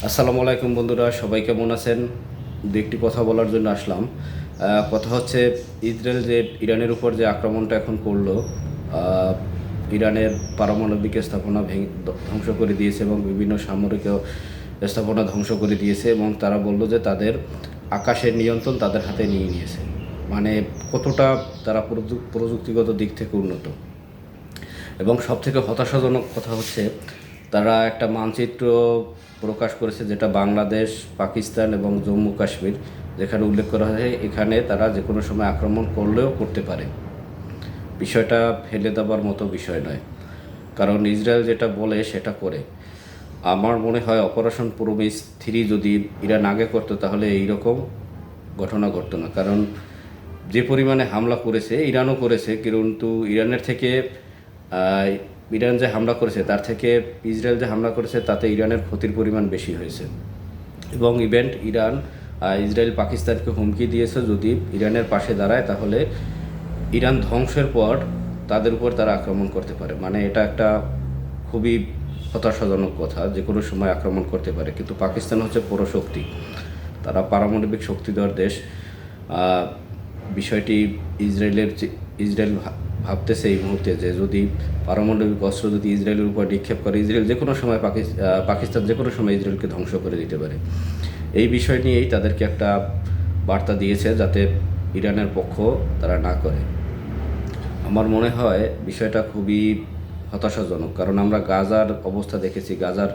আসসালামু আলাইকুম বন্ধুরা, সবাই কেমন আছেন? দু একটি কথা বলার জন্য আসলাম। কথা হচ্ছে, ইসরায়েল যে ইরানের উপর যে আক্রমণটা এখন করলো, আহ, ইরানের পারমাণবিক স্থাপনা ধ্বংস করে দিয়েছে এবং বিভিন্ন সামরিক স্থাপনা ধ্বংস করে দিয়েছে, এবং তারা বলল যে তাদের আকাশের নিয়ন্ত্রণ তাদের হাতে নিয়ে নিয়েছে। মানে কতটা তারা প্রযুক্তিগত দিক থেকে উন্নত। এবং সবথেকে হতাশাজনক কথা হচ্ছে, তারা একটা মানচিত্র প্রকাশ করেছে যেটা বাংলাদেশ, পাকিস্তান এবং জম্মু কাশ্মীর, যেখানে উল্লেখ করা হয় এখানে তারা যে কোনো সময় আক্রমণ করলেও করতে পারে। বিষয়টা ফেলে দেওয়ার মতো বিষয় নয়, কারণ ইসরায়েল যেটা বলে সেটা করে। আমার মনে হয় অপারেশন প্রমিস 3 যদি ইরান আগে করতো তাহলে এইরকম ঘটনা ঘটতো না। কারণ যে পরিমাণে হামলা করেছে, ইরানও করেছে, কিন্তু ইরানের থেকে ইরান যে হামলা করেছে তার থেকে ইসরায়েল যে হামলা করেছে তাতে ইরানের ক্ষতির পরিমাণ বেশি হয়েছে। এবং ইরান ইসরায়েল পাকিস্তানকে হুমকি দিয়েছে, যদি ইরানের পাশে দাঁড়ায় তাহলে ইরান ধ্বংসের পর তাদের উপর তারা আক্রমণ করতে পারে। মানে এটা একটা খুবই হতাশাজনক কথা, যে কোনো সময় আক্রমণ করতে পারে। কিন্তু পাকিস্তান হচ্ছে পরশক্তি, তারা পারমাণবিক শক্তিধর দেশ। বিষয়টি ইসরায়েল ভাবতেছে এই মুহূর্তে যে যদি পারমাণবিক অস্ত্র যদি ইসরায়েলের উপর নিক্ষেপ করে, ইসরায়েল যে কোনো সময় পাকিস্তান যে কোনো সময় ইসরায়েলকে ধ্বংস করে দিতে পারে। এই বিষয় নিয়েই তাদেরকে একটা বার্তা দিয়েছে যাতে ইরানের পক্ষ তারা না করে। আমার মনে হয় বিষয়টা খুবই হতাশাজনক, কারণ আমরা গাজার অবস্থা দেখেছি, গাজার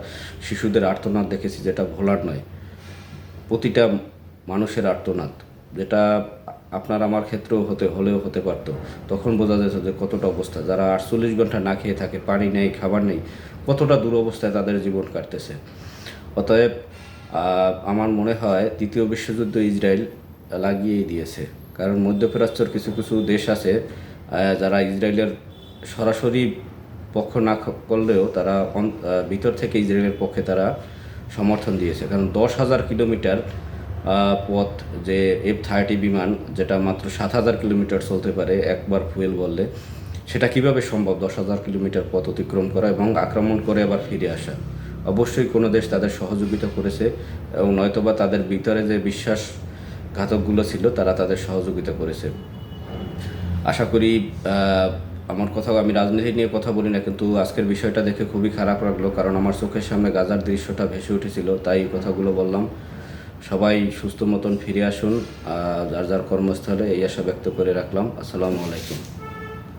শিশুদের আর্তনাদ দেখেছি, যেটা ভোলার নয়। প্রতিটা মানুষের আর্তনাদ, যেটা আপনার আমার ক্ষেত্রেও হলেও হতে পারত। তখন বোঝা যেত যে কতটা অবস্থা, যারা 48 ঘন্টা না খেয়ে থাকে, পানি নেই, খাবার নেই, কতটা দুরবস্থায় তাদের জীবন কাটতেছে। অতএব আমার মনে হয় তৃতীয় বিশ্বযুদ্ধ ইসরায়েল লাগিয়েই দিয়েছে। কারণ মধ্যপ্রাচ্যের কিছু কিছু দেশ আছে যারা ইসরায়েলের সরাসরি পক্ষ না করলেও তারা ভিতর থেকে ইসরায়েলের পক্ষে তারা সমর্থন দিয়েছে। কারণ 10,000 কিলোমিটার পথ, যে F-30 বিমান, যেটা মাত্র 7,000 কিলোমিটার চলতে পারে একবার ফুয়েল বললে, সেটা কিভাবে সম্ভব 10,000 কিলোমিটার পথ অতিক্রম করা এবং আক্রমণ করে আবার ফিরে আসা? অবশ্যই কোনো দেশ তাদের সহযোগিতা করেছে, এবং নয়তোবা তাদের ভিতরে যে বিশ্বাসঘাতকগুলো ছিল তারা তাদের সহযোগিতা করেছে। আশা করি আমার কথাও, আমি রাজনীতি নিয়ে কথা বলি না, কিন্তু আজকের বিষয়টা দেখে খুবই খারাপ লাগলো, কারণ আমার চোখের সামনে গাজার দৃশ্যটা ভেসে উঠেছিল, তাই কথাগুলো বললাম। সবাই সুস্থ মতন ফিরে আসুন যার যার কর্মস্থলে, এই আশা ব্যক্ত করে রাখলাম। আসসালামু আলাইকুম।